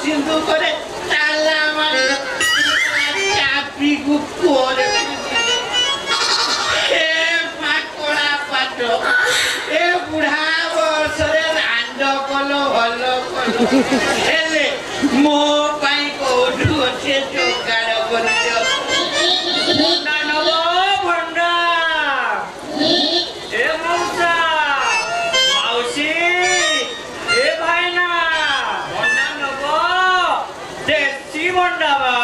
सिंधु करे ताला मारे चापी को कोरे ए पाकोड़ा पाटो ए बुढ़ा बसरे रांड कलो हलो कलो हेले मो पाई कोठु अच्छे जोगाड़ करजो भंडा नबो भंडा ए मौसा माउसी ए भाईना भंडा नबो देसी भंडा बा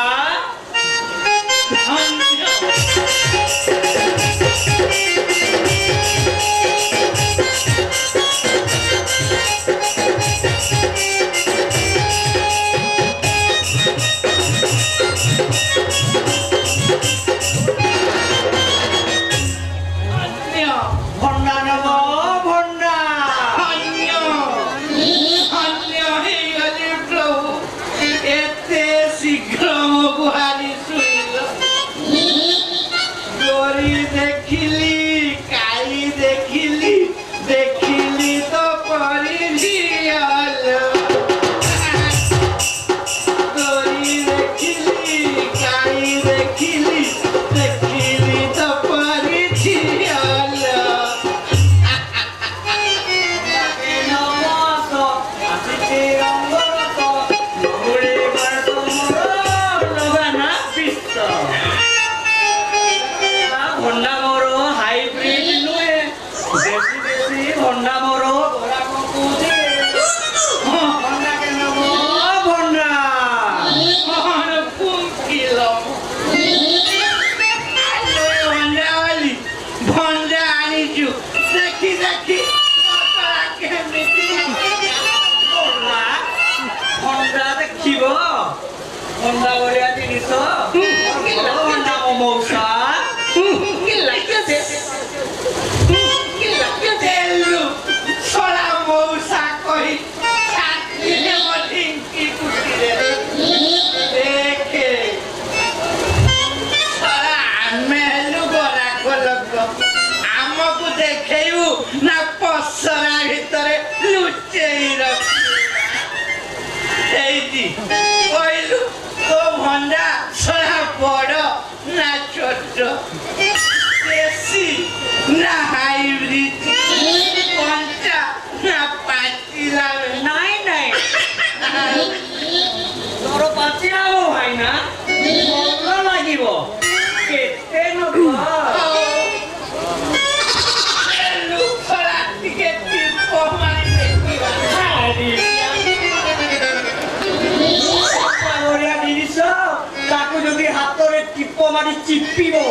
चिप्पिबो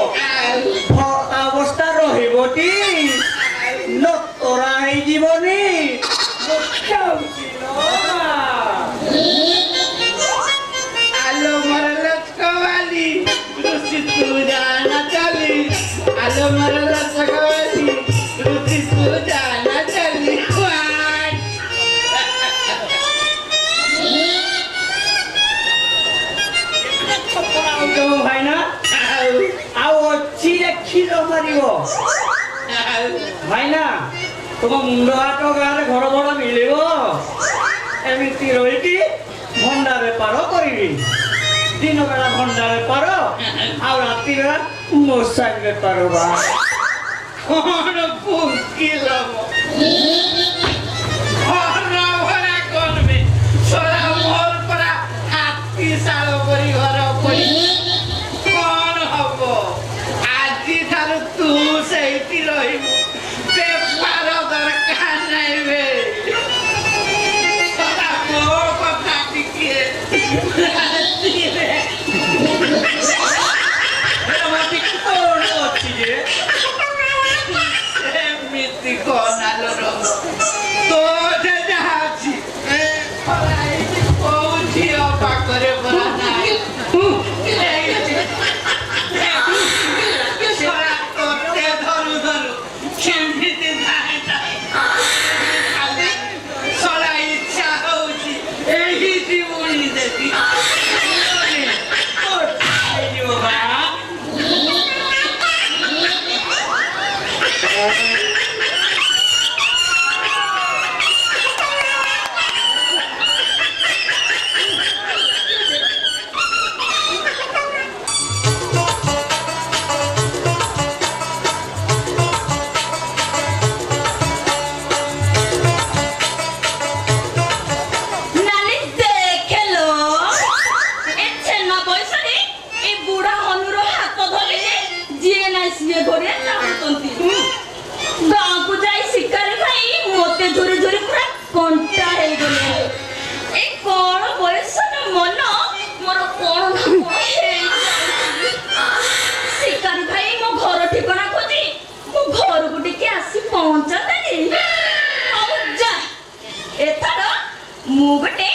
अवस्था रहिबटी नतरा हे जीवनी आलो मरलत कवाली रुचि तू जाना चली आलो मरलत कवाली रुचि तू जाना चली भाई ना भाई ना तुम मुंड हाथ गाँव घर भड़ा मिल एमती रही भंडा बेपार करी दिन बेला भंडा बेपार आ राति बेला मोसाक बेपार ରାତିରେ ମତେ କଣ ଅଛି ଯେ ଏମିତି କନାଲୋର ତୋଟେ ଯାହା ଅଛି କୋଉ ଝିଅ ପାଖରେ ପରା ନାହିଁ ଶଳା ତୋତେ ଧରୁ ଧରୁ କେମିତି ନାହିଁ ଶଳା ଇଚ୍ଛା ହଉଛି ଏଇଠି ବୁଣି ଦେବି ନାନୀ ଦେଖେଲୋ ଏ ଛେନା ପଇସାରେ ଏ ବୁଢା ହନୁର ହାତ ଧରିଲେ ଯିଏ ନାଇଁ ସିଏ ଘରେ ଚାହୁଁଛନ୍ତି ଗାଁକୁ ଯାଇ ଶିକାରୀ ଭାଇ ମତେ ଝୁରି ଝୁରି ପୁରା କଣ୍ଟା ହେଇଗଲେ ଏ କଣ ବୟସର ମନ ମୋର କଣ ନା କଣ ହେଇଯାଉଛି ଶିକାରୀ ଭାଇ ମୋ ଘର ଠିକଣା ଖୋଜି ମୋ ଘରକୁ ଟିକେ ଆସି ପହଞ୍ଚନ୍ତାନି ହଉ ଯା ଏଥର ମୁଁ ଗୋଟେ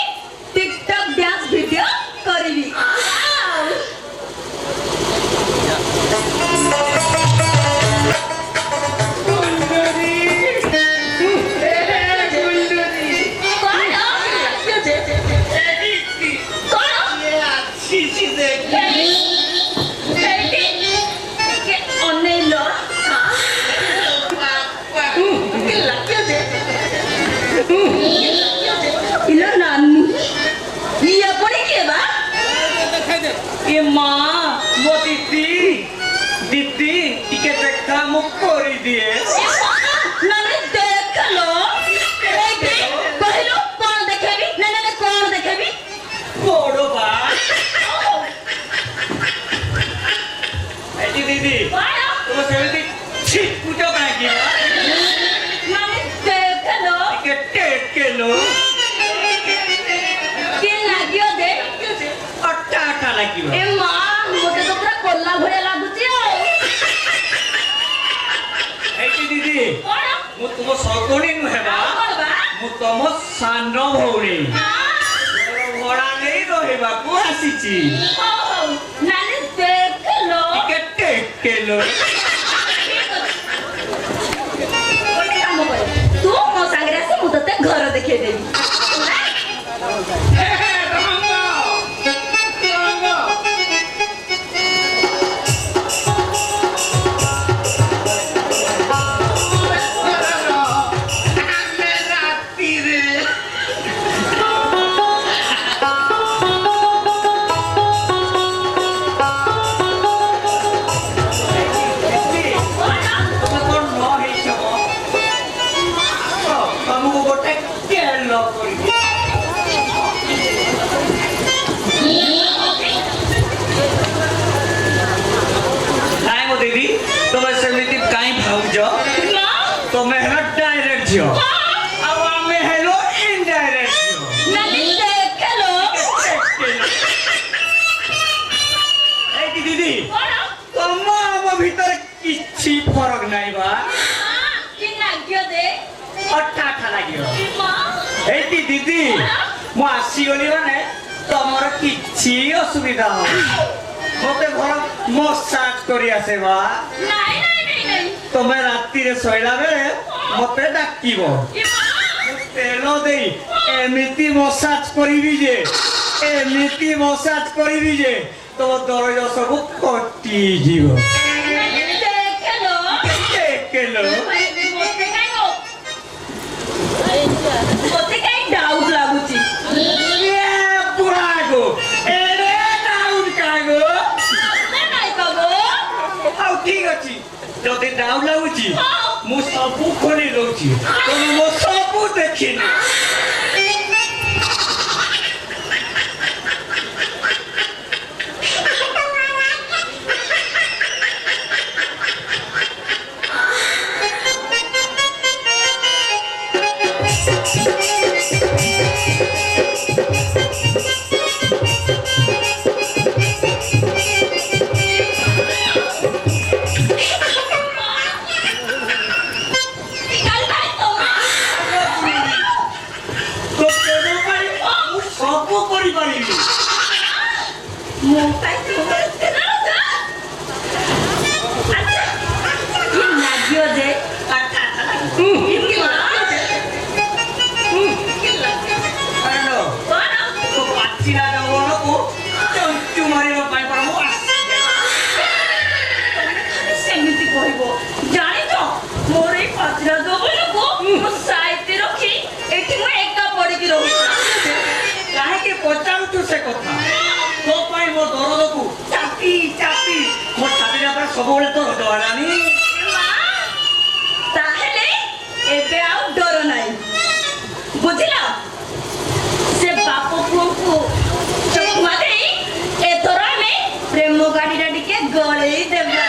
टिकटॉक डांस वीडियो କରିବି इला नानी ये पड़ी के बा ए माँ मो दीदी दीदी टिके देखा मु करी दिए नानी देख लो एटी कहलो कौन देखेबी नानी कौन देखेबी बड़ो बा एटी दीदी बाया तुम सेमती छिट कुटो काकी बा नानी देख लो टिके टेक के लो के लागियो दे अट्टा अट्टा लागिबो ए मां मोटे तो पूरा कोल्ला भरे लागुची आ एटी दीदी कौन मु तुम सगुणी नुहे बा कौन बा मु तुम सान भौणी भड़ा नहीं रहिबाकू आसीची नानी देख लो टिके टेक के लो ଗୋଟେ କାମ କର ତୁ ମୋ ସାଙ୍ଗରେ ଆସି ମୁଁ ତତେ ଘର ଦେଖେଇ ଦେବି ତମକୁ ଗୋଟେ କେଲ କରିବି ନାଇଁ ମୋ ଦିଦି ତମେ ସେମିତି କାଇଁ ଭାବୁଛ ତମେ ହେଲ ଡାଇରେକ୍ଟ ଝିଅ ଆଉ ଆମେ ହେଲୁ ଇନଡାଇରେକ୍ଟ ଝିଅ ନାନି ଦେଖ लो ଏଇଠି ଦିଦି କଣ ତମ ଆମ ଭିତରେ କିଛି ଫରକ ନାହିଁ ବା କି ନାଗ୍ୟ ଦେ ଅଠା ଅଠା ଲାଗିବ ମା ଏଇଠି ଦିଦି ମୁଁ ଆସିଗଲି ମାନେ ତମର କିଛି ଅସୁବିଧା ହବ ମତେ ଘର ମସାଜ କରି ଆସେ ବା ନାଇଁ ନାଇଁ ନାଇଁ ନାଇଁ ତମେ ରାତିରେ ଶୋଇଲା ବେଳେ ମତେ ଡାକିବ ଏ ମା ତେଲ ଦେଇ ଏମିତି ମସାଜ କରିବି ଯେ ତମ ଦରଜ ସବୁ କଟିଯିବ ନାନି ଦେଖ लो କେଲ ମୋତେ କାଇଁ ଡାଉଟ ଲାଗୁଛି ପୁରାଗो ଏରେ ଡାଉଟ କାଗୋ ନାଇଁ ବାବୁ ଆଉ ଠିକ ଅଛି ଯଦି ଡାଉଟ ଲାଗୁଛି ହଁ ମୁଁ ସବୁ ଖୋଲି ଦଉଛି ତମେ ମୋ ସବୁ ଦେଖିନି मोटाई तो अच्छा ये नागियो जे अच्छा इनकी हेलो तो पाचिरा जवण को चंचु मारिबा पाई परमु सेमिति कहबो जानि तो मोर ए पाचिरा जवण को मो साइते रखी एठी मो एका पड़ी की रहू काहे के पचाउछु से कथा तो पाई मो दरद को चापी चापी मो छाती रा सब बेले तो डरानी ताहेले एबे आउ डर नाही बुझिला से बाप को चकमा देई एथर आमे प्रेम गाड़ी डाडी के गळेई देबा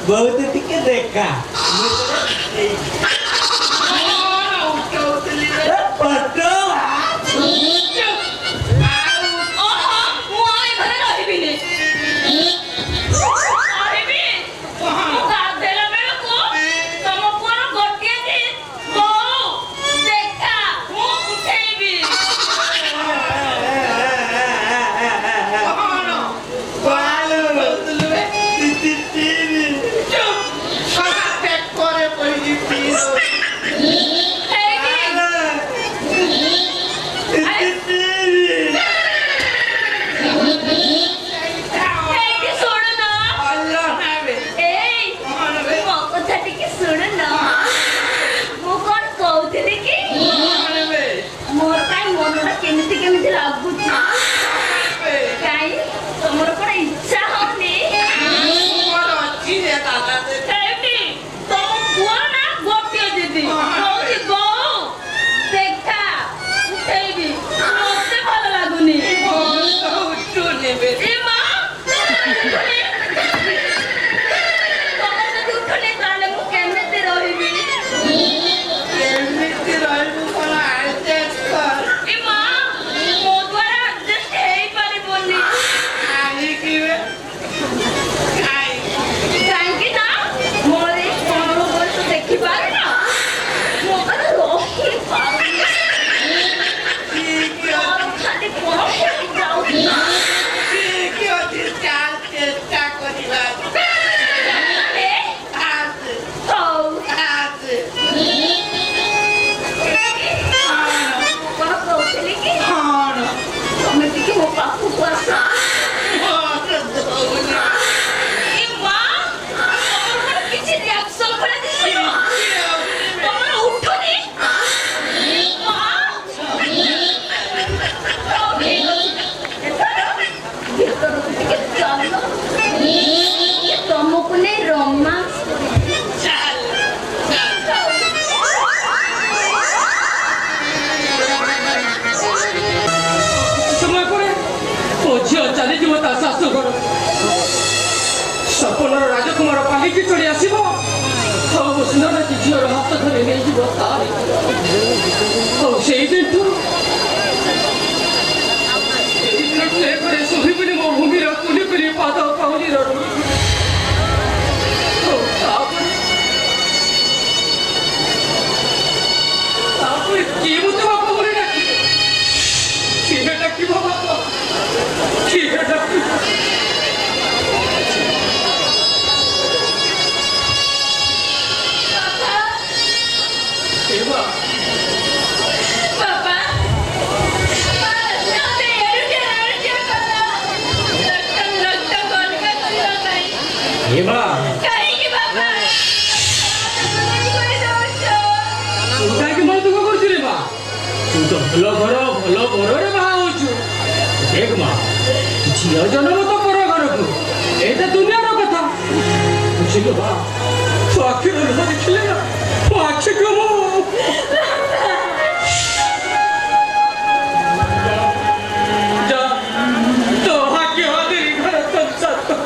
बहुत टिके देखा पटो ଯିବ ତାରି ଆଉ ସେଇଦିନଠୁ ଶୋଇବିନି ମୋ ଭୂମିର କୁଲି କୁଲି ପାଦ ପାଉନି ରଡ଼ୁ ତାପରେ କିଏ ମୋତେ ବାପା ବୋଲି ଡାକିବ କିଏ ଡାକିବ ବାପା କିଏ ଡାକିବ ଭଲ ଘର ଭଲ ବରରେ ବାହା ହଉଛୁ ଦେଖ ମା ଝିଅ ଜନ୍ମ ତ ପର ଘରକୁ ଏଇଟା ଦୁନିଆର କଥା ବୁଝିଲୁ ବା ତୋ ଆଖିର ଲୁହ ଦେଖିଲେ ନା ମୋ ଆଖିକୁ ମୁଁ ଯା ତୋ ଆଖି ହଦେଇ ଘର ସଂସାର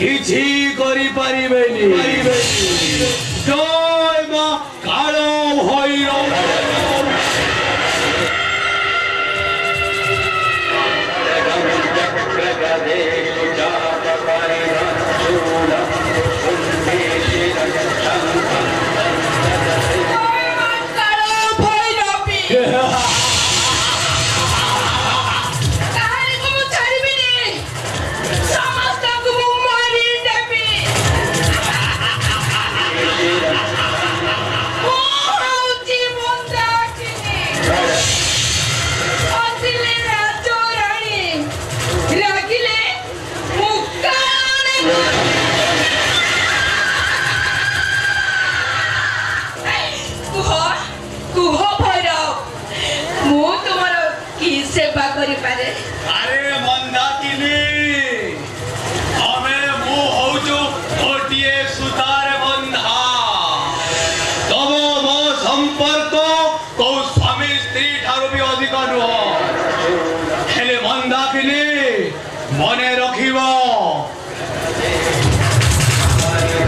କିଛି କରିପାରିବେନି। ଜୟ ମା କାଳ ଭୈରବ। अरे मंदाकिनी हमें मु होचु गोटिए सुतार बंधा तब मो संपर्क को स्वामी स्त्री ठारू भी अधिक नुह हेले मंदाकिनी मने रखिबो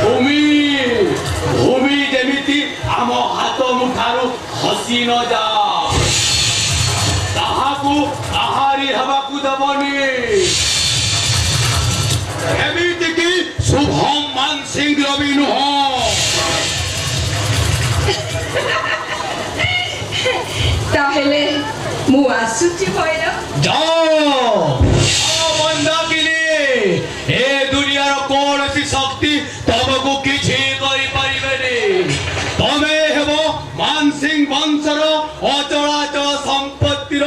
भूमि भूमि जेमिति आम हाथ मुठारू खसी न जा ताहाकू आहारी हवाकू दबनी एमिति की शुभम मान सिंह रवि नुह ताहेले मु आसुची भैरव जाओ मंदाकिनी ए दुनियार कौनसी शक्ति तमको किछि करि परिबेनी तमे हेबो मान सिंह वंशर अचलाचल संपत्तिर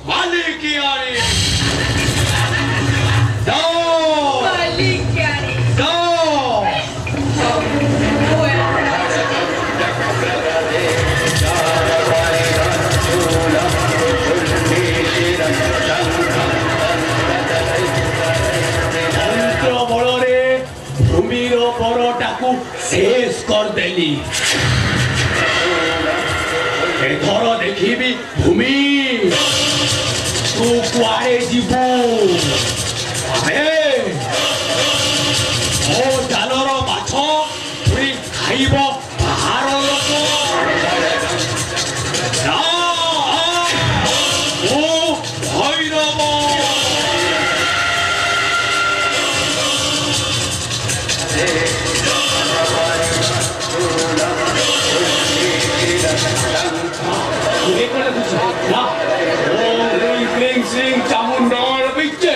मालिकियानी जाओ मालिकानी जाओ मंत्र बलरे भूमिर बरटाकू शेष कर देली एथर देखिबी भूमि तू कुआड़े जीवु ओ जालर माछ पुरी खाइब बाहर लोक ओ भैरव ओम ह्रीं श्रीं चामुंडाय पिच्चे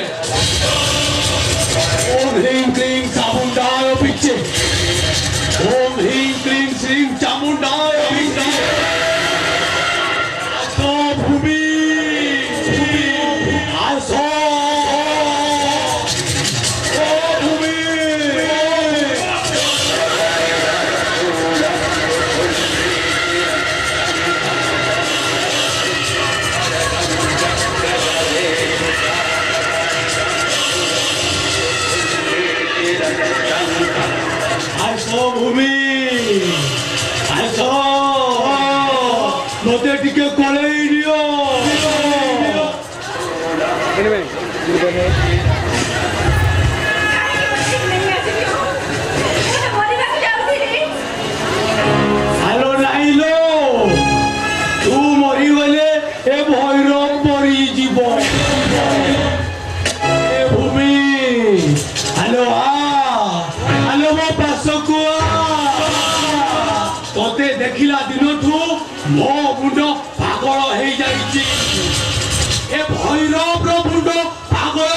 ओम ह्रीं क्लीं चामुंडाय पिच्चे ओम ह्रीं क्लीं श्रीं चामुंडाय पिच्चे तो भूमि आसो ओ भूमि आसो भूमि आसो मते टिके कोलेई दियो हेलो नाइलो तू मरी गले ए भैरव मरी जीव ए भूमि हेलो हेलो मो पासको तोते देखिला दिनठू मो मुंड पागल हेई जाईची ए भैरव रो मुंड पागल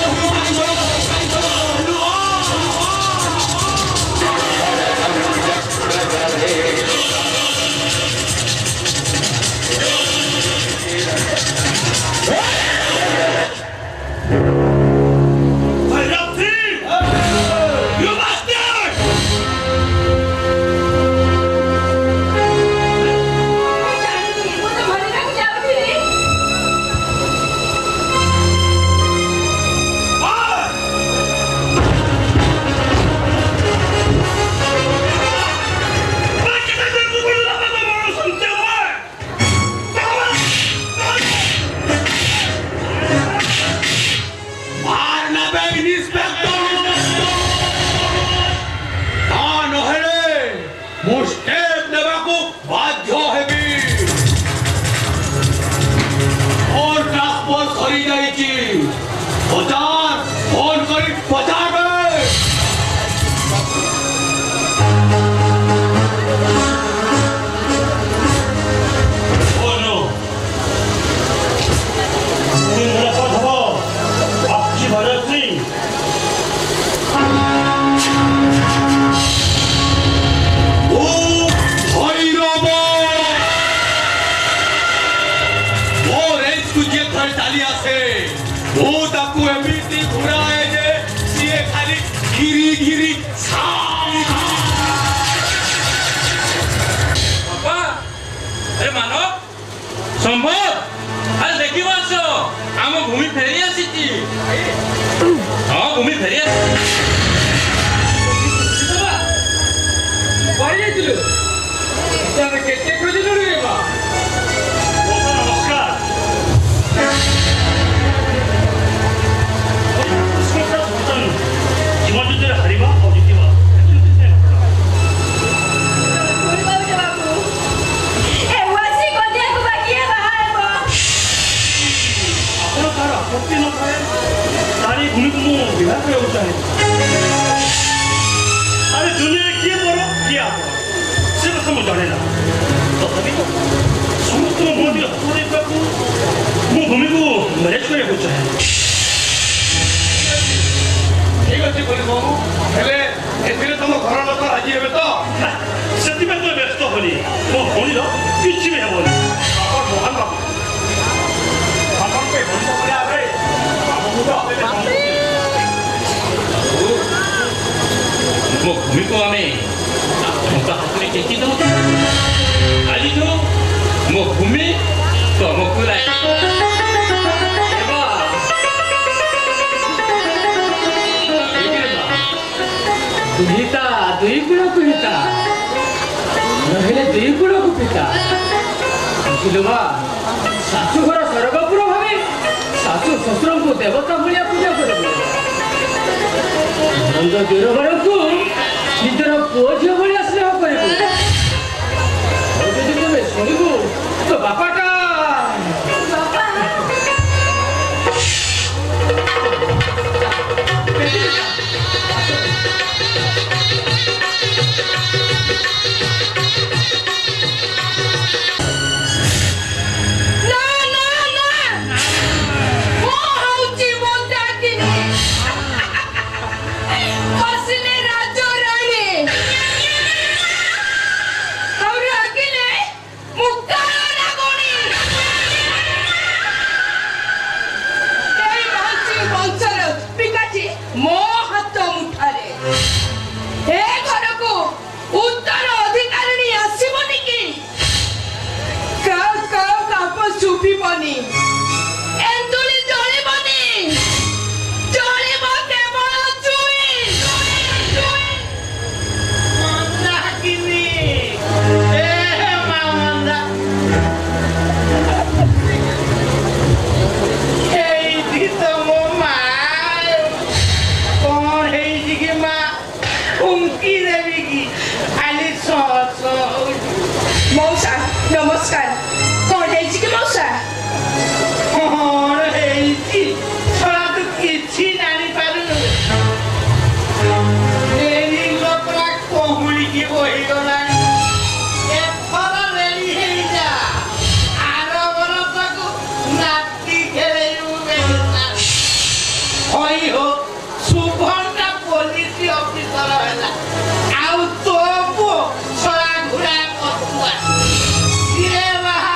अरे मानव संभव अरे देखिब आस आम भूमि फेरी आसी हाँ भूमि फेरी केते खोजिलु रे बा नमस्कार जीवन युद्धରେ ହାରିବା ଆଉ ଜିତିବା ଆପଣ ତାର ଆପତ୍ତି ନଥାଏ ତାରି ଭୂମିକୁ ମୁଁ ବିବାହ କରିବାକୁ ଚାହେଁ ଆରେ ଦୁନିଆରେ କିଏ ବଡ଼ କିଏ ଆପଣ ସେ କଥା ମୁଁ ଜାଣେ ନା ତଥାପି ସମସ୍ତଙ୍କ ମନରେ ହସ ଦେବାକୁ ମୁଁ ଭୂମିକୁ ମ୍ୟାରେଜ୍ କରିବାକୁ ଚାହେଁ ଠିକ୍ ଅଛି ବୋଲି ହେଲେ ଏଥିରେ ତମ ଘର ଲୋକ ରାଜି ହେବେ ତ ସେଥିପାଇଁ ତ ବ୍ୟସ୍ତ ହବନି ମୋ ଭଉଣୀର କିଛି ବି ହେବନି ମହାନ ବାବୁ ଆପଣଙ୍କ ଭଉଣୀ ଭଳିଆ ଭାବେ ମୋ ଭୂମିକୁ ଆମେ ଟଙ୍କା ହାତରେ ଟେକି ଦେଉ ଆଜିଠୁ ମୋ ଭୂମି ତମକୁ हिता दुई गुणको हिता नहेले दुई गुणको पिता बुझिलुमा शाशु घर स्वर्गपुर भावे शाशु शशुर को देवता भलिया पूजा करबो नंद वीरवर को निजर पुओ झियो भलिया स्नेह करबो और जदि तमे सुनिबो तो बापाटा नमस्कार कौन है जी के मौसा कौन है जी थोड़ा तो किसी नानी पारू तेरी लोकरा कोहुली की वही गला ये थोड़ा रेडी है जा आरो बरस को नाती खेले यू बेटा होई हो सुभरना पुलिस ऑफिसर हैला आउ तो वो छोरा घुरा कतुआ ये रहा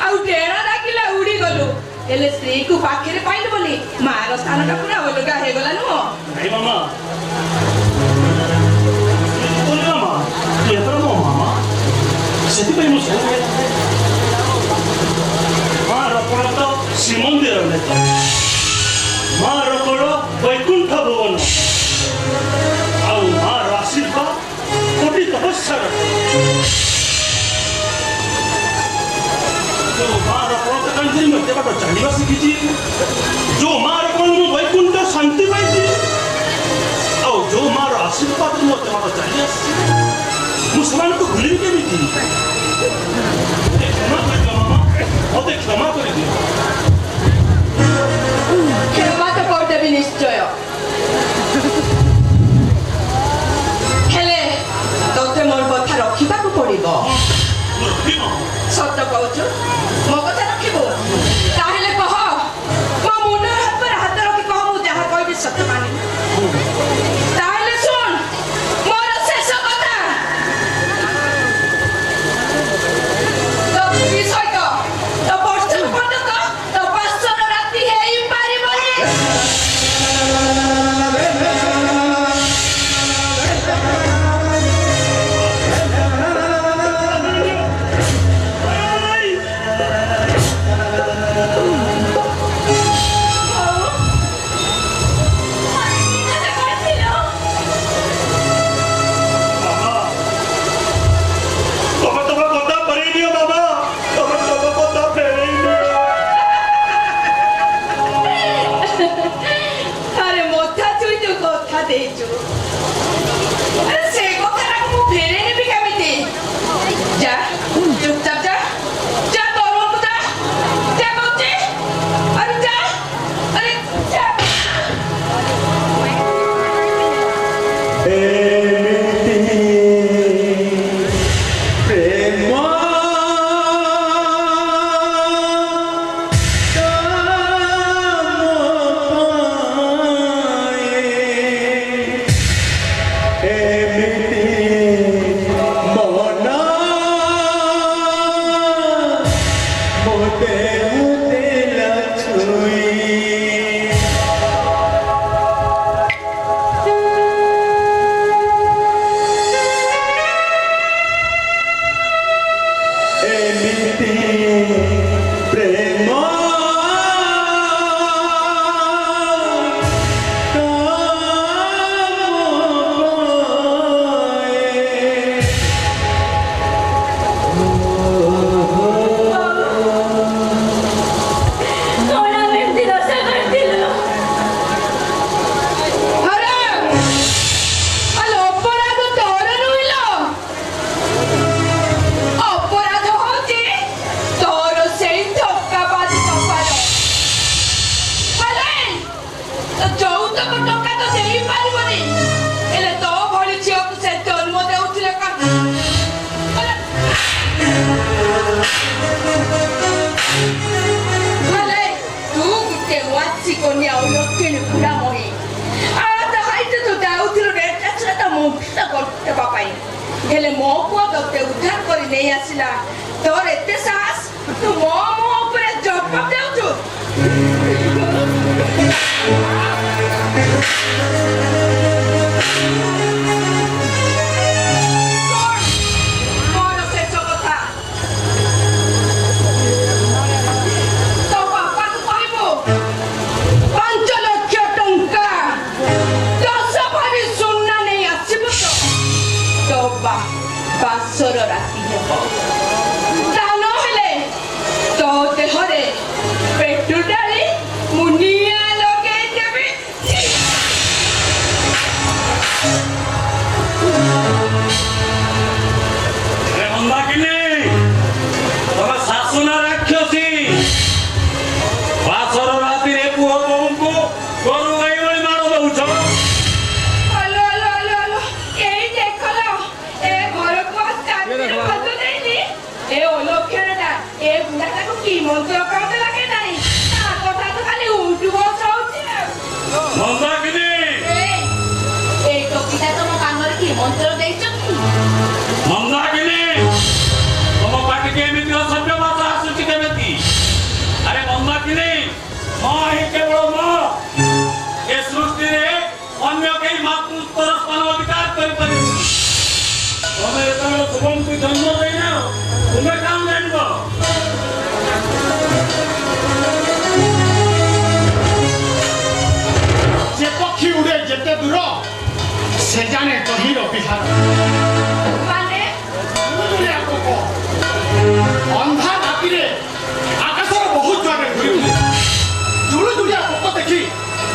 ଆଉ ଡେଣା ଡାକିଲା ଉଡି ଗଲୁ ହେଲେ ସ୍ତ୍ରୀକୁ ପାଖରେ ପାଇଲୁ ବୋଲି ମାର ସ୍ଥାନଟା ପୁରା ଅଲଗା ହେଇଗଲା ନୁହଁ ନାଇଁ ମାମା ମାମା ତୁ ଏଥର ମୋ ମାମା ସେଥିପାଇଁ ମୁଁ ମା ରକଣ ତ ଶ୍ରୀମନ୍ଦିର ନେତା ମା ରକଣ ବୈକୁଣ୍ଠ ଭୁବନ ଆଉ ମାର ଆଶୀର୍ବାଦ କୋଟି ତପସ୍ୟାର ମା ରକଣ ତ କାହିଁକି ମୁଁ ଏତେ ବାଟ ଚାଲିବା ଶିଖିଛି ଯୋଉ ମା ରକଣ ମୁଁ ବୈକୁଣ୍ଠ ଶାନ୍ତି ପାଇଛି ଆଉ ଯୋଉ ମାର ଆଶୀର୍ବାଦରୁ ମୁଁ ଏତେ ବାଟ ଚାଲି ଆସିଛି ମୁଁ ସେମାନଙ୍କୁ ଭୁଲିବି କେମିତି କ୍ଷମା କରିଦିଅ ମାମା ମତେ କ୍ଷମା କରିଦିଅ କ୍ଷମା ତ କରିଦେବି ନିଶ୍ଚୟ ହେଲେ ତତେ ମୋର କଥା ରଖିବାକୁ ପଡିବ ସତ କହୁଛୁ ମୋ କଥା ରଖିବୁ ତାହେଲେ କହ ମୋ ମୁଣ୍ଡ ଉପରେ ହାତ ରଖି କହ ମୁଁ ଯାହା କହିବି ସତ ମାନିବି ତାହେଲେ ଶୁଣ ମୋର ଶେଷ କଥା ତୋ ସ୍ତ୍ରୀ ସହିତ ତୋ ବର୍ଷ ପର୍ଯ୍ୟନ୍ତ ତୋ ବାସର ରାତି ହେଇପାରିବନି ତମେ ତମ କଥା ଫେରେଇ ଦିଅ ବାବା ତମେ ତମ କଥା ଫେରେଇ ଦିଅ ଆରେ ମଥା ଚୁଇଛୁ କଥା ଦେଇଛୁ ଆରେ ସେ କଥାଟାକୁ ମୁଁ ଫେରେଇ ନେବି କେମିତି ଯା ଚୁପଚାପ ଯା ତଳକୁ ଯା କହୁଛି ଆରେ ଯା ଆରେ ଯା ହେଲେ ମୋ ପୁଅ ତତେ ଉଦ୍ଧାର କରି ନେଇ ଆସିଲା ତୋର ଏତେ ସାହସ ତୁ ମୋ ଉପରେ ଜବାବ ଦେଉଛୁ ମୋର ଶେଷ କଥା ତୋ ବାପାକୁ କହିବୁ 5 ଲକ୍ଷ ଟଙ୍କା 10 ଭରି ସୁନା ନେଇ ଆସିବୁ ତ ବାସର ରାତି ହେବ ତା ନହେଲେ ତୋ ଦେହରେ ପେଟୁ ଡାଳି ମୁଁ ନିଆଁ ଲଗେଇ ଦେବି ତମେ ଶାସନ ରାକ୍ଷସୀ ବାସର ରାତିରେ ପୁଅ ବୋହୂଙ୍କୁ ଗୋରୁ ଗାଈ ଭଳି ମାଡ଼ ଦଉଛ ଏଇ ଦେଖଲ ଏ ଘରକୁ ଭାତ ଦେଇନି ଏ ଅଲକ୍ଷଣଟା ଏ ବୁଢାଟାକୁ କି ମନ୍ତ୍ର କାମ ଲାଗେ ନାହିଁ ତା କଥା ତ ଖାଲି ଉଠୁ ବସ ହଉଛି ମନ୍ଦାକିନୀ ଏଇ ଟୋକିଟା ତମ କାନରେ କି ମନ୍ତ୍ର ଦେଇଛନ୍ତି ମନ୍ଦାକିନୀ ତମ ପାଟିକି ଏମିତି ଅସଭ୍ୟ ଭାଷା ଆସୁଛି କେମିତି ତୁମକୁ ଜନ୍ମ ଦେଇନା ତୁମେ କାମ ଜାଣିବ যে পক্ষী উড়ে যেতে দূর সে জানে গভীর বিহার ମାନେ জুলুজুলিয়া পোক অন্ধা রাতিরে আকাশর বহু জোরে ঘুরি উঠে জুলুজুলিয়া পোক দেখি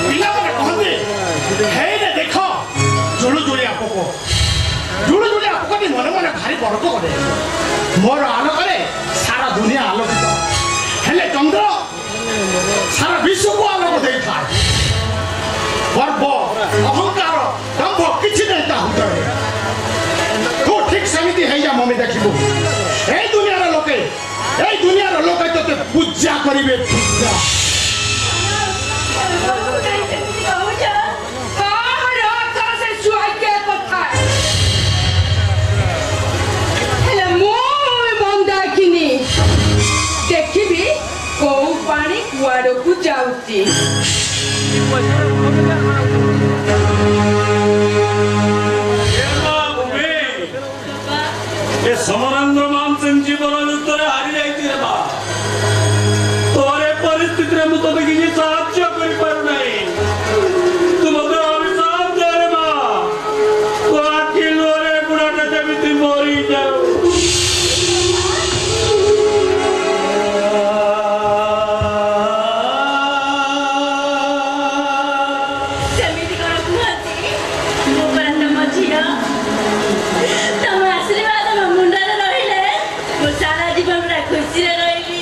পিলাମାନେ কহନ୍ତି হেইরে দেখ জুলুজুলিয়া পোক জুলুজুলিয়া পোকটি মনে মনে ভারি বড়ক করে মোর আলোকরে সারা দুনিয়া আলোকিত হেলে চন্দ্র সারা বিশ্বকু আলোক ଦେଇଥାଏ গর্ব অহংকার দম্ভ কিছু নেই তা ভিতরে তু ঠিক সেমিতি হয়ে যা মমি দেখিবু এই দুনিয়ার লোকে তোতে পূজা করিবে পূজা ଦେଖିବି କୋଉ ପାଣି କୁଆଡକୁ ଯାଉଛି ଏ ସମରାଙ୍ଗ ମାଂସନ ଜୀବନ ଭିତରେ ହାରି ଯାଇଛି ରେ ମା ତୋର ଏ ପରିସ୍ଥିତିରେ ମୁଁ ତୋତେ କିଛି ସାହାଯ୍ୟ କରିପାରୁନାହିଁ ତୁ ମୋତେ ଅଭିଶାପ ଦେ ରେ ମା ତୋ ଆଖି ଲୁହରେ ବୁଢ଼ାଟା ଯେମିତି ମରିଯାଉ ସେମିତି କଣ କୁହନ୍ତି ମୁଁ ପରା ତମ ଝିଅ ତମ ଆଶୀର୍ବାଦ ମୋ ମୁଣ୍ଡରେ ରହିଲେ ମୁଁ ସାରା ଜୀବନ ପୁରା ଖୁସିରେ ରହିବି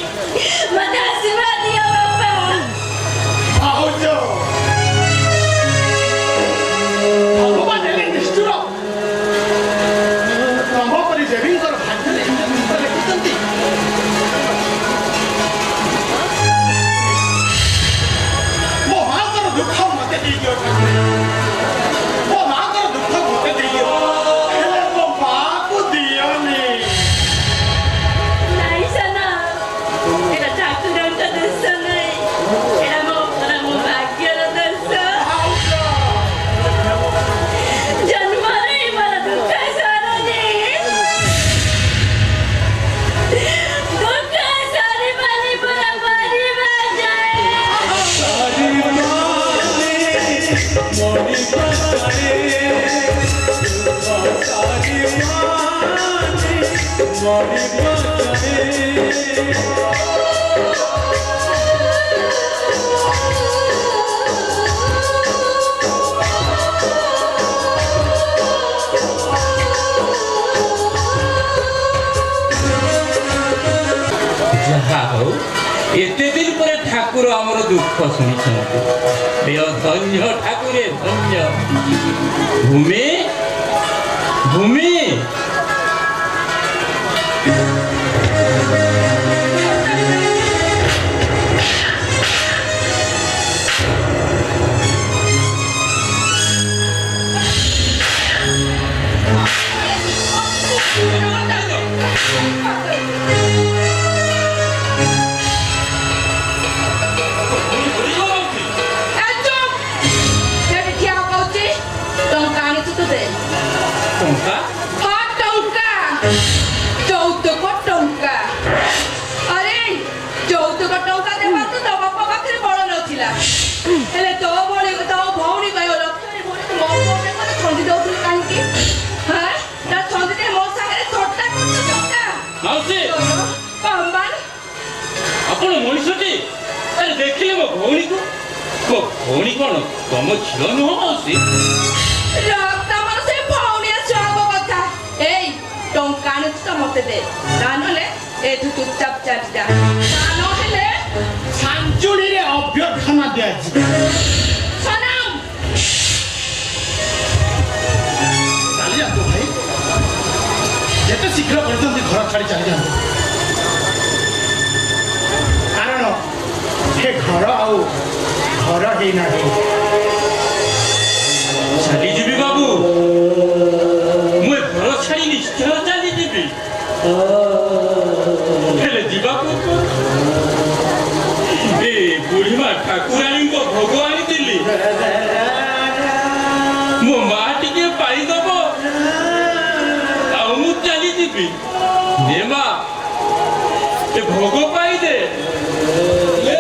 ମତେ ଆଶୀର୍ବାଦ ଦିଅ ବାପା ଭାଉଜ ଭଗବାନ ହେଲେ ନିଷ୍ଠୁର ତମ ପରି ଦେବୀଙ୍କର ଭାଗ୍ୟରେ ଏମିତି ଦୁଃଖ ଲେଖିଛନ୍ତି ମୋ ମାଙ୍କର ଦୁଃଖ ମତେ ଦେଇଦିଅ ମୋ ମାଙ୍କର ଦୁଃଖ ମତେ ଦେଇଦିଅ ହେଲେ ମୋ ମାକୁ ଦିଅନି ନାଇଁ ସାନ ଏଟା ଠାକୁରଙ୍କ ଦୋଷ ନାହିଁ ଏଟା ମୋ ଭାଗ୍ୟର ଦୋଷ ଜନ୍ମରେ ମୋର ଦୁଃଖ ସରୁନି ଦୁଃଖ ସରିବନି ପୁରା ମରିବା ଯାଏ ଯାହା ହଉ ଏତେ ଦିନ ପରେ ଠାକୁର ଆମର ଦୁଃଖ ଶୁଣିଛନ୍ତି ଧନ୍ୟ ଠାକୁରେ ଧନ୍ୟ ଭୂମି ଭୂମି ଟଙ୍କା ଯୌତୁକ ଟଙ୍କା ଆରେ ଯୌତୁକ ଟଙ୍କା ଦେବା ତ ତୋ ବାପା ପାଖରେ ବଳ ନଥିଲା ହେଲେ ତୋ ଭଉଣୀ କହିବ ଲକ୍ଷ୍ମୀ ଭଉଣୀ ମୋ ପୁଅରେ ମୋତେ ଛନ୍ଦି ଦଉଥିଲୁ କାହିଁକି ହଁ ତା ଛନ୍ଦିରେ ମୋ ସାଙ୍ଗରେ ଥଟ୍ଟା କରୁଛୁ ଟଙ୍କା ମାଉସୀ କମ୍ବାଲ ଆପଣ ମଣିଷଟି ଆରେ ଦେଖିଲେ ମୋ ଭଉଣୀକୁ ମୋ ଭଉଣୀ କଣ ତମ ଝିଅ ନୁହଁ ମାଉସୀ ତମର ସେ ଭଉଣୀ ଛୁଆଙ୍କ କଥା ଏଇ ଟଙ୍କା ଆଣୁଛୁ ତ ମତେ ଦେ ତା ନହେଲେ ଏଠୁ ଚୁପଚାପ ଚାଲିଯା ତା ନହେଲେ ସାଞ୍ଚୁଳିରେ ଅଭ୍ୟର୍ଥନା ଦିଆଯିବ ସନାମ ଚାଲିଯାନ୍ତୁ ଭାଇ ଯେତେ ଶୀଘ୍ର କରୁଛନ୍ତି ଘର ଛାଡ଼ି ଚାଲିଯାନ୍ତୁ କାରଣ ଏ ଘର ଆଉ ଘର ହେଇନାହିଁ ଚାଲିଯିବି ବାବୁ ମୁଁ ଏ ଘର ଛାଡ଼ି ନିଶ୍ଚୟ ଚାଲିଯିବି ହେଲେ ଯିବାକୁ ଏ ବୁଢ଼ୀମା ଠାକୁରାଣୀଙ୍କ ଭୋଗ ଆଣିଥିଲି ମୋ ମା ଟିକେ ପାଇଦବ ଆଉ ମୁଁ ଚାଲିଯିବି ଭୋଗ ପାଇଦେ ଲେ।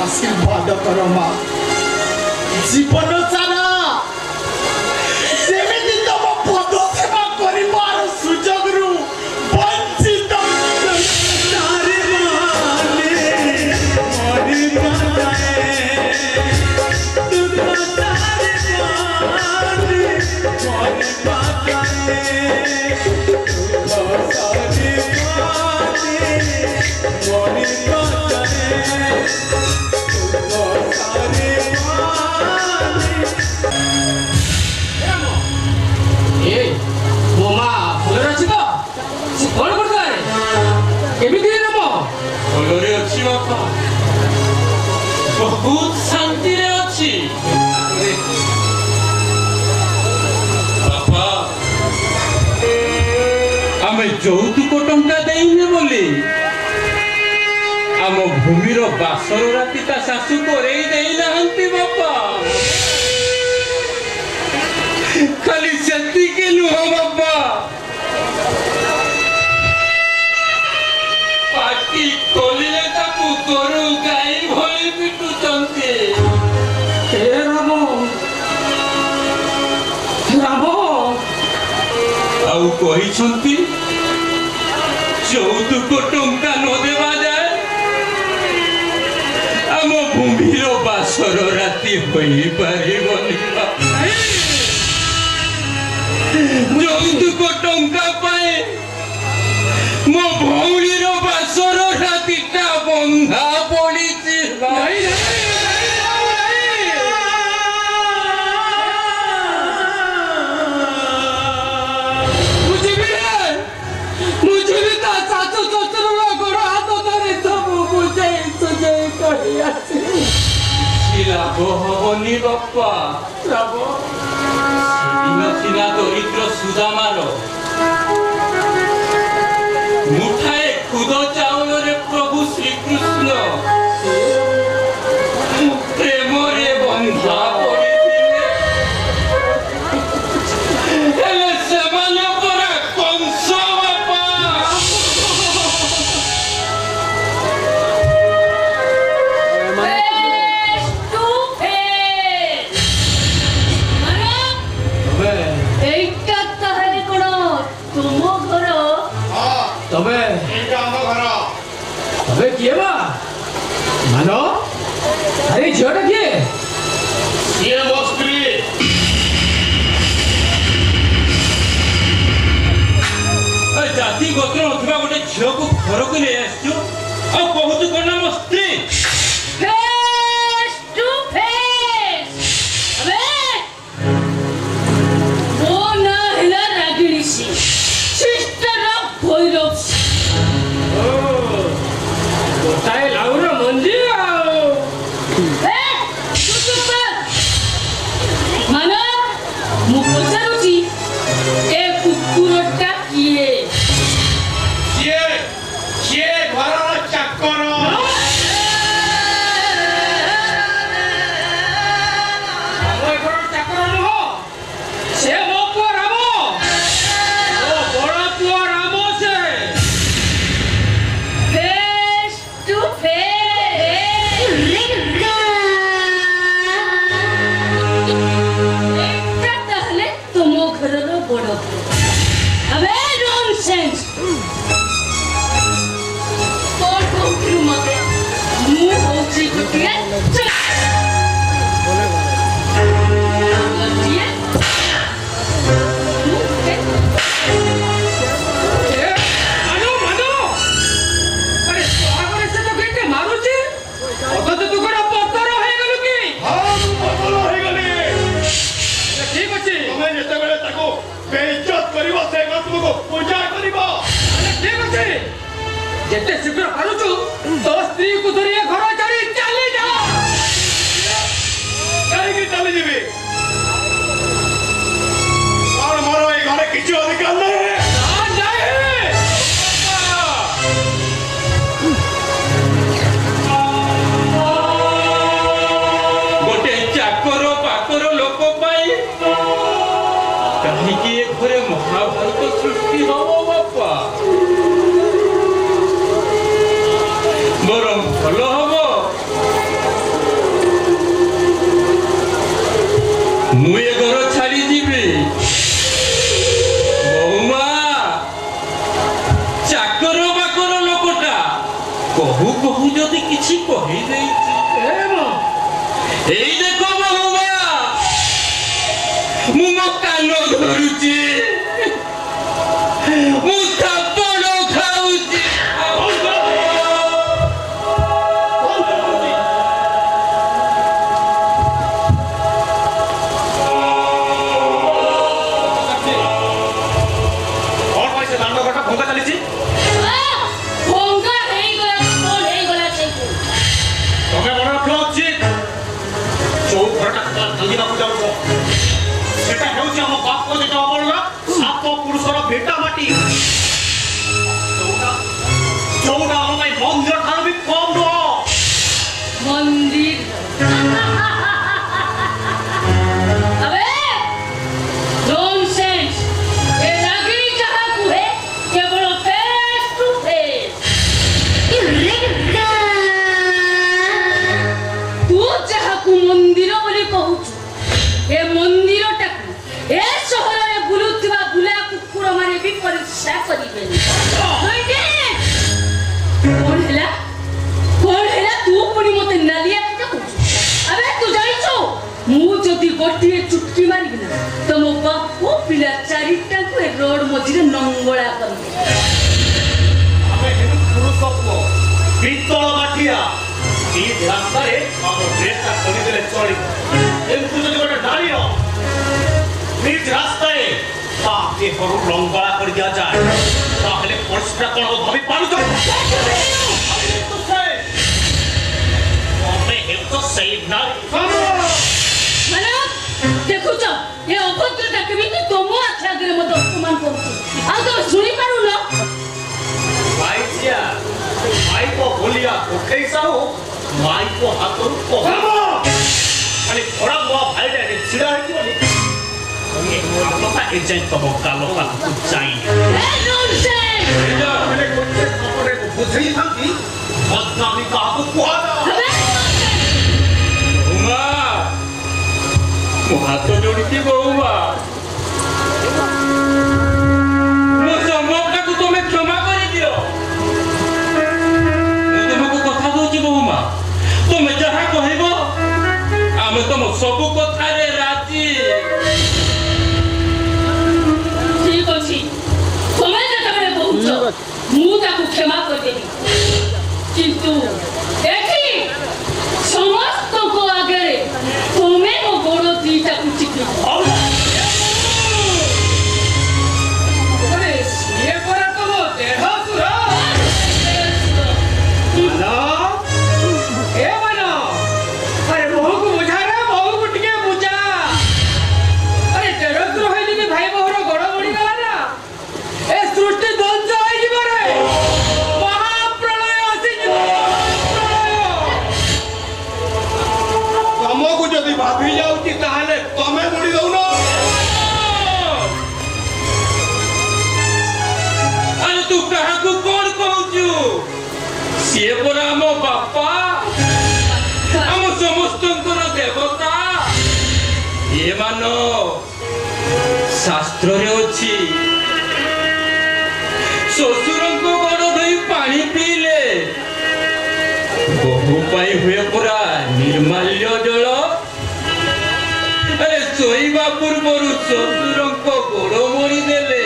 आशीर्वाद कर माँ जीवन सारा सेमिति तम पद सेवा करिवार सुजोग रु वंचित तारे माने मरि जाए दुख तारे माने मरि जाए ବାପା ବହୁତ ଶାନ୍ତିରେ ଅଛି ବାପା ଆମେ ଯୌତୁକ ଟଙ୍କା ଦେଇନେ ବୋଲି ଆମ ଭୂମିର ବାସର ରାତି ତା ଶାଶୁ କରେଇ ଦେଇନାହାନ୍ତି ବାପା ଖାଲି ସେତିକି ନୁହଁ ବାପା ପାଟି ଖୋଲିଲେ ତାକୁ ଗୋରୁ ଗାଈ ଭଳି ପିଟୁଛନ୍ତି ହେ ରାମ ରାମ ଆଉ କହିଛନ୍ତି ଯୌତୁକ ଟଙ୍କା ନ ଦେବା ଯାଏ ଆମ ଭୂମିର ବାସର ରାତି ହୋଇପାରିବନି ଯୌତୁକ ଟଙ୍କା ପାଇଁ ମୋ ଭଉଣୀର ବାସର ରାତିଟା ବନ୍ଧା ପଡ଼ିଛି লাভ হবনি বাপ্পা সেদিন সিনা দরিদ্র সুদামার মুঠায়ে খুদ চাউলরে প্রভু শ্রীকৃষ্ণ প্রেমরে বন্ধা পড়িଥିଲେ ହେଲେ ସେମାନେ ପରା କଂସ ବାପା তবে তবে কিଏ ବା ମାନ ଆରେ ଝିଅଟା କିଏ ସିଏ ମୋ ସ୍ତ୍ରୀ ଜାତି ଗୋତ୍ର ନଥିବା ଗୋଟେ ଝିଅକୁ ଘରକୁ ନେଇ ଆସିଛୁ ଆଉ କହୁଛୁ କଣ ମୋ ସ୍ତ୍ରୀ Face to face. अबे वो ना हिला रागिणी सी सिस्टर ऑफ भैरव ଗୋଟାଏ ଲାଉର ମଞ୍ଜି ଆଉ ମାନ ମୁଁ ପଚାରୁଛି ଏ କୁକୁରଟା କିଏ ସିଏ ସିଏ ଘରର ଚାକର ସେ ମୋ ପୁଅ ରାମ ମୋ ବଡ଼ ପୁଅ ରାମ ସେ face to face ଏଟା ତାହେଲେ ତୁମ ଘରର ବଡ଼ ପୁଅ अबे नॉनसेंस कौन कौन मते ମୁଁ ହଉଛି ଗୋଟିଏ ଯେତେବେଳେ ତାକୁ ବେଇଜ୍ଜତ କରିବ ସେ ତୁମକୁ ପୂଜା କରିବ ଠିକ ଅଛି ଯେତେ ଶୀଘ୍ର ପାରୁଛୁ ତୋ ସ୍ତ୍ରୀକୁ ଧରି ଏ ଘର ଛାଡ଼ି ଚାଲି ଯା କାହିଁକି ଚାଲିଯିବି କଣ ମୋର ଏଇ ଘରେ କିଛି ଅଧିକାର ନାହିଁ ଗୋଟେ ଚାକର ପାକର ଲୋକ ପାଇଁ କାହିଁକି ଏ ଘରେ ମହାଭାରତ ସୃଷ୍ଟି ହବ ବାପା ବରଂ ଭଲ ହବ ମୁଁ ଏ ଘର ଛାଡ଼ି ଯିବି ବୋଉମା ଚାକର ବାକର ଲୋକଟା କହୁ କହୁ ଯଦି କିଛି କହିଦେଇଛି ଏଇ ଦେଖ ବୋଉମା ମୁଁ ମୋ କାନ ଧରୁଛି ମୁଁ ଥାପଡ଼ ଖାଉଛି କଣ ପାଇଁ ସେ ଦାଣ୍ଡ ଘରଟା ଭଙ୍ଗା ଚାଲିଛି ଭଙ୍ଗା ହେଇଗଲା କଣ ହେଇଗଲା ସେ ଇଟା ମାଟି ଯୋଉଟା ଆମ ପାଇଁ ମନ୍ଦିର ଠାରୁ ବି କମ୍ ନୁହଁ। मंदिर अबे नॉनसेंस ये लगी जहां को है केवल फेस टू फेस तू जहां को मंदिर बोली कहू ए मंदिर टाकू ए शहर रे बुलुथिबा बुला कुकुर माने भी परीक्षा करिबेनी कौन है तू पुणी मते नालिया के कहू अबे तू जाइछो मु जदी गोटिए चुटकी मारी ना तो मो बापू पिला चारिटा को रोड मझिरे नंगळा करबे ଆମେ ହେନୁ ପୁରୁଷତ୍ୱ ପିତ୍ତଳ ମାଠିଆ এই ରାସ୍ତାରେ ଆମ ଡ୍ରେସଟା ଖୋଲିଦେଲେ ଚଳିବ। ଏମିତି ଯଦି ଗୋଟେ ନାରୀର ନିଜ ରାସ୍ତାରେ ତା ଦେହରୁ ଲଙ୍ଗଳା କରି ଦିଆଯାଏ ତାହେଲେ ପରିସ୍ଥିତିଟା କ'ଣ ହବ ଭାବି ପାରୁଛ? ତମେ ହେଉଛ ସେଇ ନାରୀ। ମାନେ ଦେଖୁଛ ଏ ଅଭଦ୍ରଟା କେମିତି ତମ ଆଖି ଆଗରେ ମତେ ଅପମାନ କରୁଛି ଆଉ ତମେ ଶୁଣି ପାରୁନ ଭାଇଜିଆ ମାଇପ ଭୁଲିଆ କୋଠେଇ ସାହୁ ମାଇପ ହାତରୁ କହମ ଖାଲି ଖରାପ ନୂଆ ଭାଇଟା ଏଠି ଛିଡ଼ା ହେଇଯିବନି କଥା ଏ ଯାଇ ତମ ଗାଲ ପାଖକୁ ଯାଇନି ଏ ନନ୍ସେନ୍ସ ହେଲେ ଗୋଟେ ଖବରରେ ବୁଝେଇଥାନ୍ତି ବଦନାମୀ କାହାକୁ କୁହାଯାଉ। ବୋଉମା ମୋ ହାତ ଯୋଡ଼ିଛି ବୋଉମା ମୋ ସମ୍ଭବଟାକୁ ତମେ କ୍ଷମା କରିଦିଅ। ମୁଁ ତମକୁ କଥା ଦଉଛି ବୋଉମା ତମେ ଯାହା କହିବ ଆମେ ତମ ସବୁ କଥାରେ ରାଜି। ଠିକ ଅଛି ତମେ ଯେତେବେଳେ କହୁଛ ମୁଁ ତାକୁ କ୍ଷମା କରିଦେବି କିନ୍ତୁ ଏଠି ସମସ୍ତଙ୍କ ଆଗରେ ତମେ ମୋ ଗୋଡ଼ ଦିଟାକୁ ଚିପିବ ସିଏ ପରା ତମ ଦେଢଶୁର। ଏ ମାନ ଆରେ ବୋହୂକୁ ବୁଝା ରେ ବୋହୂକୁ ଟିକେ ବୁଝା। ଆରେ ଦେଢଶୁର ହେଇ ଯଦି ଭାଇ ବୋହୂର ଗୋଡ଼ ମୋଡ଼ିଗଲା ନା ଏ ସୃଷ୍ଟି ଧ୍ୱଂସ ହେଇଯିବ ରେ ମହାପ୍ରଳୟ ଆସିଯିବ ମହାପ୍ରଳୟ। ତମକୁ ଯଦି ଭାବି ଯାଉଛି ତାହେଲେ ତମେ ବୁଡ଼ି ଦଉନ। ଆରେ ତୁ କାହାକୁ କଣ କହୁଛୁ? ସିଏ ପରା ଆମ ବାପା ଆମ ସମସ୍ତଙ୍କର ଦେବତା। ଏମାନ ଶାସ୍ତ୍ରରେ ଅଛି ଶ୍ୱଶୁରଙ୍କ ଗୋଡ଼ ଧୋଇ ପାଣି ପିଇଲେ ବୋହୂ ପାଇଁ ହୁଏ ପରା ନିର୍ମାଲ୍ୟ ଜଳ। ଆରେ ଶୋଇବା ପୂର୍ବରୁ ଶ୍ୱଶୁରଙ୍କ ଗୋଡ଼ ମୋଡ଼ି ଦେଲେ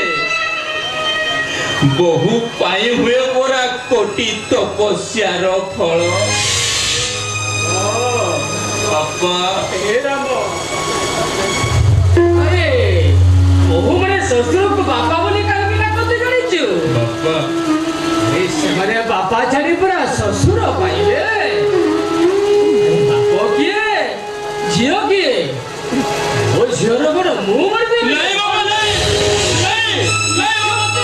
ବୋହୂ ପାଇଁ ହୁଏ ପରା କୋଟି ତପସ୍ୟାର ଫଳ। ବାପା हे राम अरे बहु माने শ্বশুরକୁ ବାପା ବୋଲି କାହିଁକି ଡାକନ୍ତି ଜାଣିଛୁ? ବାପା ଏ ସେମାନେ ବାପା ଛାଡ଼ି ପୁରା ଶ୍ୱଶୁର ପାଇଲେ। ବାପ କିଏ ଝିଅ କିଏ ଓ ଝିଅର ଗୋଡ଼ ମୁଁ ମାରିଦେବି। ନାଇଁ ବାପା ନାଇଁ ନାଇଁ ନାଇଁ ବାପା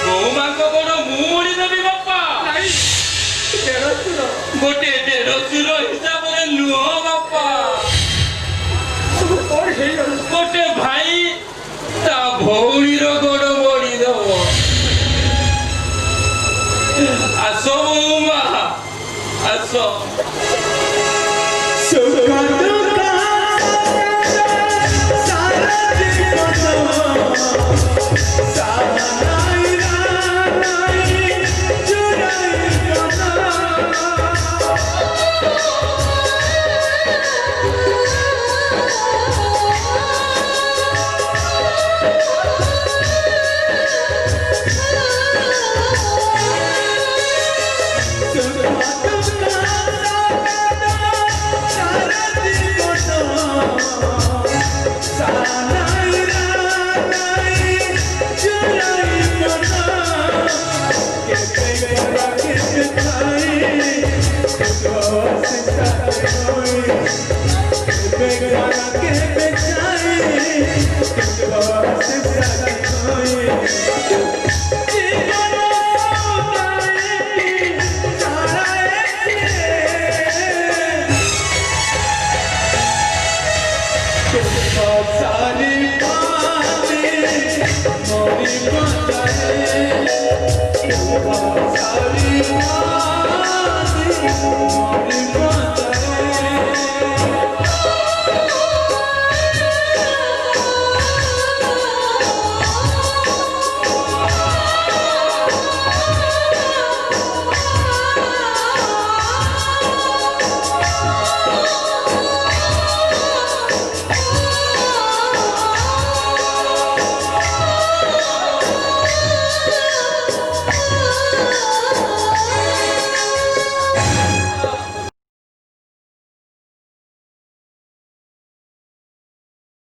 ବୋଉମାଙ୍କ ଗୋଡ଼ ମୁଁ ମୋଡ଼ିଦେବି ବାପା। ଦେଢ଼ଶୁର ଗୋଟେ ଦେଢ଼ଶୁର ହିସାବରେ ନୁହଁ ବାପା। ସବୁ କ'ଣ ହେଇଗଲା? ଗୋଟେ ଭାଇ ତା ଭଉଣୀର ଗୋଡ଼ ମୋଡ଼ିଦବ। ଆସ ବୋଉମା ଆସ। Big सारी